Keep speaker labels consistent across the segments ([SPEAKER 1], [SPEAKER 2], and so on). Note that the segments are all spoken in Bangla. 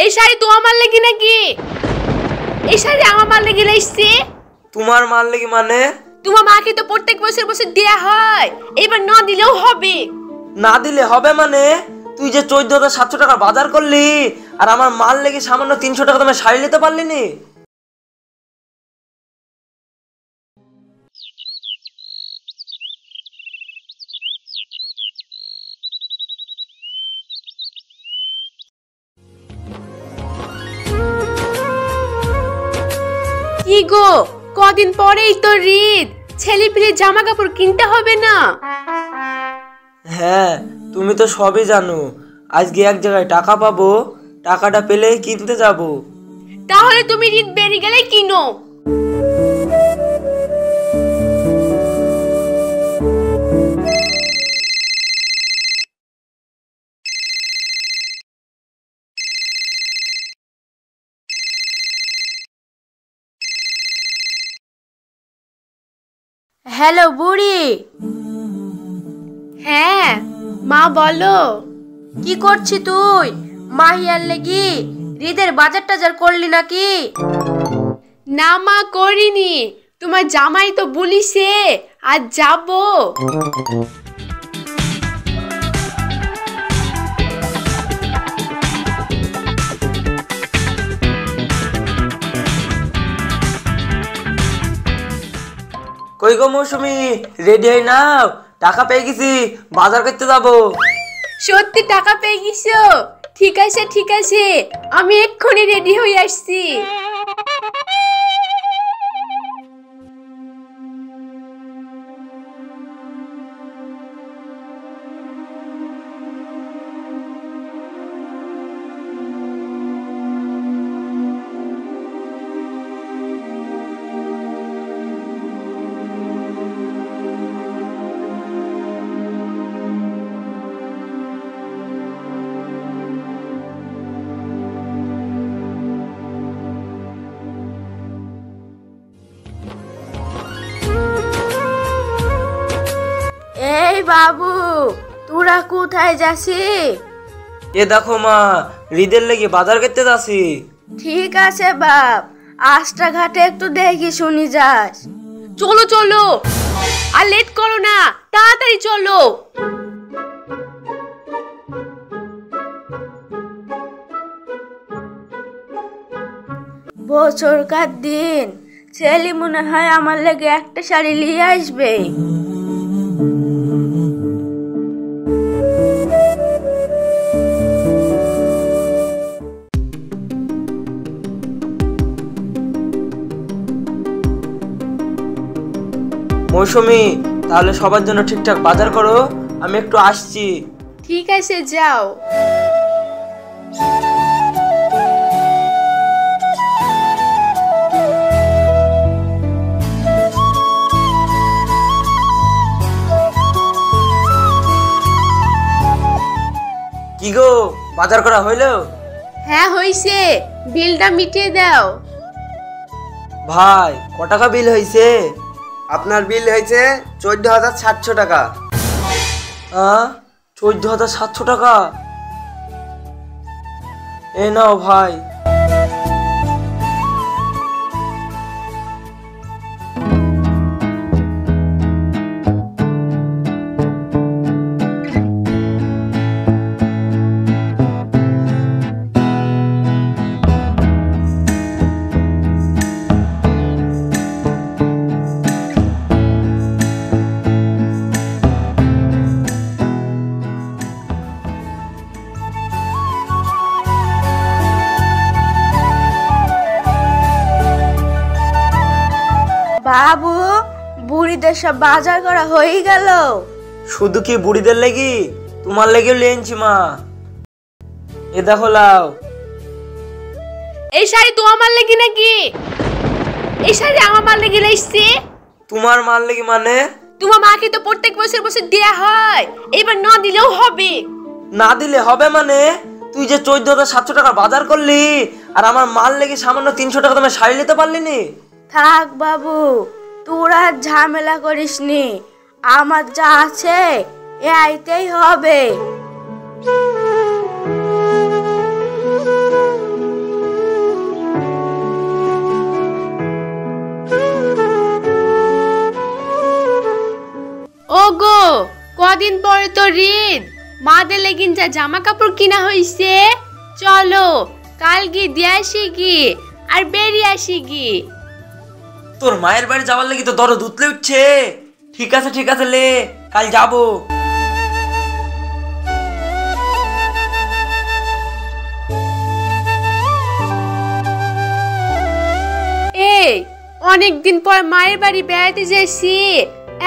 [SPEAKER 1] এই শাড়ি তোমার মাল লাগি নাকি? এই শাড়ি আমার মাল লাগি লাইছে।
[SPEAKER 2] তোমার মাল লাগি মানে?
[SPEAKER 1] তোমার মাকে তো প্রত্যেক বছর বছর দেয়া হয়, এবার না দিলেও হবে।
[SPEAKER 2] না দিলে হবে মানে? তুই যে 14,700 টাকা বাজার করলি আর আমার মাল লেগে সামান্য 300 টাকা দামে শাড়ি নিতে পারলি নি?
[SPEAKER 1] কি গো, কদিন পরেই তো ঈদ, ছেলে পিলে জামা কাপড় কিনতে হবে না?
[SPEAKER 2] হ্যাঁ, তুমি তো সবই জানো। আজকে এক জায়গায় টাকা পাবো, টাকাটা পেলেই কিনতে যাব।
[SPEAKER 1] তাহলে তুমি ঈদ বেরিয়ে গেলে কিনো। হ্যালো বুড়ি। হ্যাঁ মা বলো।
[SPEAKER 3] কি করছি তুই? মাহিয়ার লেগি ঈদের বাজার টাজার করলি নাকি?
[SPEAKER 1] না মা, করিনি। তোমার জামাই তো বলিছে আজ যাবো।
[SPEAKER 2] কই গো মৌসুমি, রেডি হই নাও, টাকা পেয়ে গেছি, বাজার করতে যাব।
[SPEAKER 1] সত্যি টাকা পেয়ে গেছো? ঠিক আছে ঠিক আছে, আমি এক্ষুনি রেডি হয়ে আসছি।
[SPEAKER 3] এই বাবু, তোরা কোথায় যাচ্ছি?
[SPEAKER 2] এ দেখো মা, ঈদের লেগে বাজার করতে যাচ্ছি।
[SPEAKER 3] ঠিক আছে বাপ, রাস্তাঘাটে একটু দেখি শুনি যাস।
[SPEAKER 1] চলো চলো, আর লেট করো না, তাড়াতাড়ি চলো।
[SPEAKER 3] বছরকার দিন ছেলে মনে হয় আমার লেগে একটা শাড়ি নিয়ে আসবে।
[SPEAKER 2] মৌসুমি, তাহলে সবার জন্য ঠিকঠাক বাজার করো, আমি একটু আসছি।
[SPEAKER 1] ঠিক আছে যাও।
[SPEAKER 2] কি গো, বাজার করা হইলো?
[SPEAKER 1] হ্যাঁ হইছে, বিলটা মিটিয়ে দাও।
[SPEAKER 2] ভাই, ক টাকা বিল হয়েছে?
[SPEAKER 4] আপনার বিল হয়েছে 14,700 টাকা।
[SPEAKER 2] 14,700 টাকা? এ নাও ভাই।
[SPEAKER 3] বাবু, বুড়িদের সব বাজার করা হয়ে গেল?
[SPEAKER 2] শুধু কি বুড়িদের লেগি, তোমার লেগেও লেনছি মা। এ দেখো লাও।
[SPEAKER 1] এই শাড়ি তোমার মাল লাগি নাকি? এই শাড়ি আমার মাল লাগি লাইছে।
[SPEAKER 2] তোমার মাল লেগে মানে?
[SPEAKER 1] তোমার মাকে তো প্রত্যেক বছর বছর দেয়া হয়, এবার না দিলেও হবে।
[SPEAKER 2] না দিলে হবে মানে? তুই যে 14,700 টাকা বাজার করলি আর আমার মাল লেগে সামান্য 300 টাকা দামে শাড়ি নিতে পারলি নি?
[SPEAKER 3] থাক বাবু, তোরা ঝামেলা করিস নি, আমার যা আছে এ আইতেই হবে।
[SPEAKER 1] কদিন পরে তো ঈদ, মাদের লেগিন যা জামা কাপড় কিনা হইছে, চলো কাল গিয়ে দিয়ে আসি গি আর বেরিয়ে আসি গি।
[SPEAKER 2] তোর মায়ের বাড়ি যাওয়ার লাগি তো দরদ উতলে উঠছে। ঠিক আছে লে, কাল যাবো।
[SPEAKER 1] এই অনেকদিন পর মায়ের বাড়ি বেড়াতে যাইছি,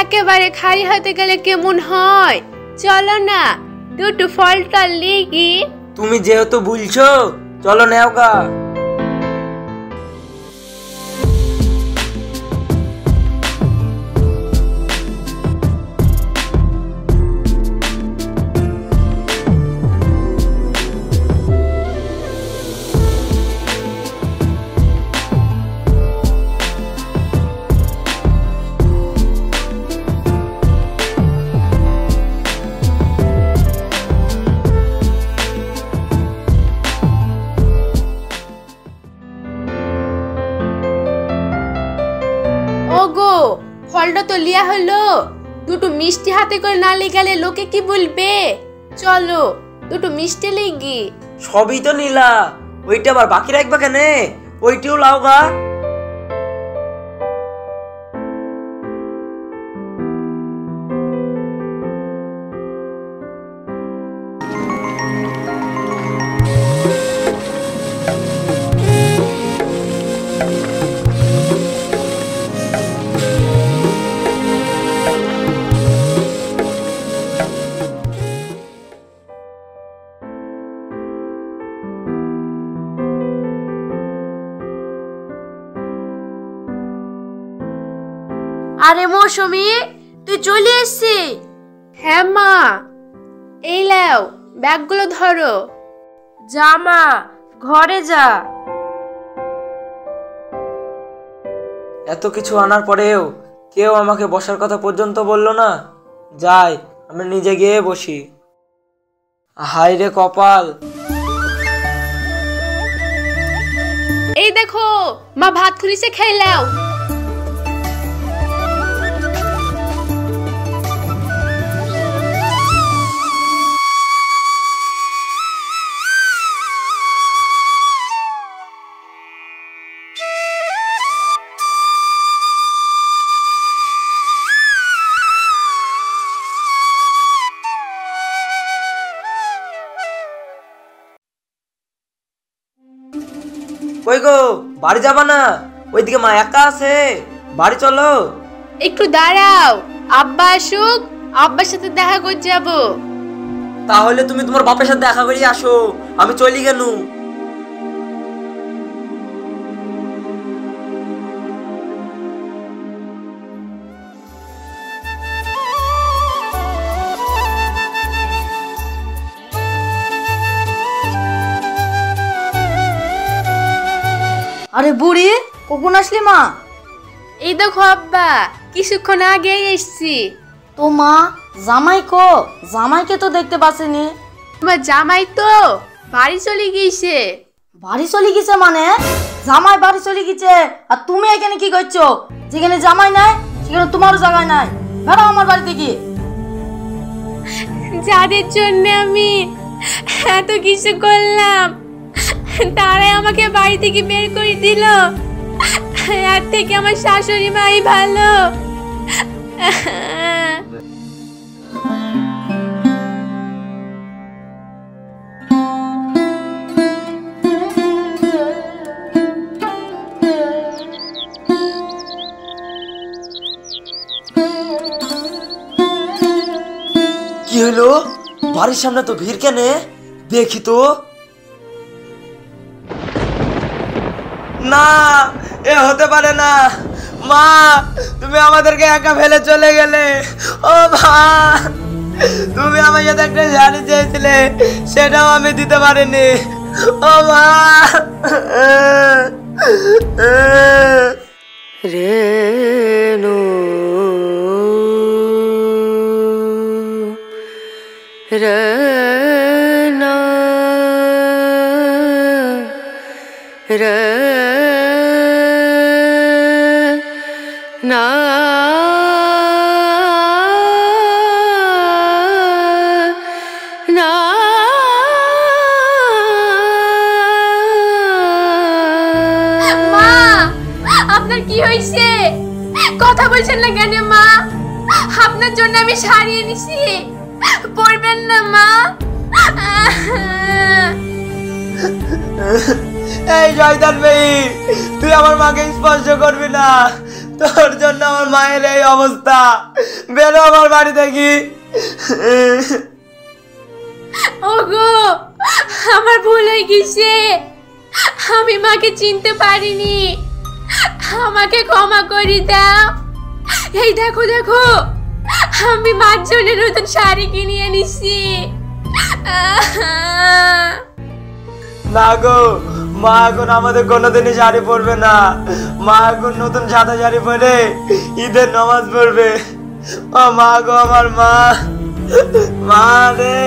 [SPEAKER 1] একেবারে খালি হাতে গেলে কেমন হয়? চলো না দুটো ফল টল লিগি।
[SPEAKER 2] তুমি যেহেতু বলছো, চলো নেও গা।
[SPEAKER 1] ওগো ফলটা তো লিয়া হলো, দুটো মিষ্টি হাতে করে না নিয়ে গেলে লোকে কি বলবে? চলো দুটো মিষ্টি লিগি।
[SPEAKER 2] সবই তো নিলা, ওইটা আবার বাকি রাখবা কেন? ওইটিও লাও গা।
[SPEAKER 3] আরে মৌসুমী, তুই চলে এসছি?
[SPEAKER 1] হ্যাঁ মা, এই লাও ব্যাগগুলো ধরো।
[SPEAKER 3] যা মা, ঘরে যা।
[SPEAKER 2] এত কিছু আনার পরেও কেউ আমাকে বসার কথা পর্যন্ত বললো না। যাই, আমি নিজে গিয়ে বসি। হাই রে কপাল।
[SPEAKER 1] এই দেখো মা ভাত খুলিছে, খেয়ে লাও।
[SPEAKER 2] কই গো, বাড়ি যাবা না? ওইদিকে মা একা আছে, বাড়ি চলো।
[SPEAKER 1] একটু দাঁড়াও, আব্বা আসুক, আব্বার সাথে দেখা করে যাব।
[SPEAKER 2] তাহলে তুমি তোমার বাপের সাথে দেখা করিয়ে আসো, আমি চলি গেলু।
[SPEAKER 3] আরে বুড়ি, কখন আসলি মা?
[SPEAKER 1] এই দেখো আব্বা, কিছুক্ষণ আগেই এসছি।
[SPEAKER 3] তো মা, জামাই কো? জামাইকে তো দেখতে পাচ্ছিনি।
[SPEAKER 1] তোমার জামাই তো বাড়ি চলে গিয়েছে।
[SPEAKER 3] বাড়ি চলে গেছে মানে? জামাই বাড়ি চলে গেছে আর তুমি এখানে কি করছো? যেখানে জামাই নাই সেখানে তোমারও জায়গায় নাই। বেরো আমার বাড়ি থেকে।
[SPEAKER 1] যাদের জন্য আমি এত কিছু করলাম, তারাই আমাকে বাড়ি থেকে বের করে দিল। এর থেকে আমার শাশুড়ি মাই ভালো।
[SPEAKER 2] কি হলো? বাড়ির সামনে তো ভিড় কেনে? দেখি তো। না, এ হতে পারে না। মা, তুমি আমাদেরকে একা ফেলে চলে গেলে। ও মা, তুমি আমার সাথে একটা শাড়ি চেয়েছিলে, সেটাও আমি দিতে পারিনি। ও মা। রেনু রেনা রেনা
[SPEAKER 1] কি হয়েছে? কথা বলছেন না কেন মা? আপনার জন্য আমি শাড়ি এনেছি, পরবেন না মা?
[SPEAKER 2] এই শয়তান মেয়ে, তুই আমার মাকে স্পর্শ করবি না, তোর জন্য আমার মায়ের এই অবস্থা। বেরো আমার বাড়ি থেকে।
[SPEAKER 1] ওগো, আমার ভুল হয়ে গেছে, আমি মাকে চিনতে পারিনি, আমাকে ক্ষমা করে দাও। এই দেখো দেখো, আমি মার জন্য নতুন শাড়ি কিনে এনেছি।
[SPEAKER 2] না গো, মা এখন আমাদের কোনোদিনই শাড়ি পরবে না। মা এখন নতুন সাদা শাড়ি পরে ঈদের নামাজ পড়বে। ও মা গো, আমার মা, মা রে।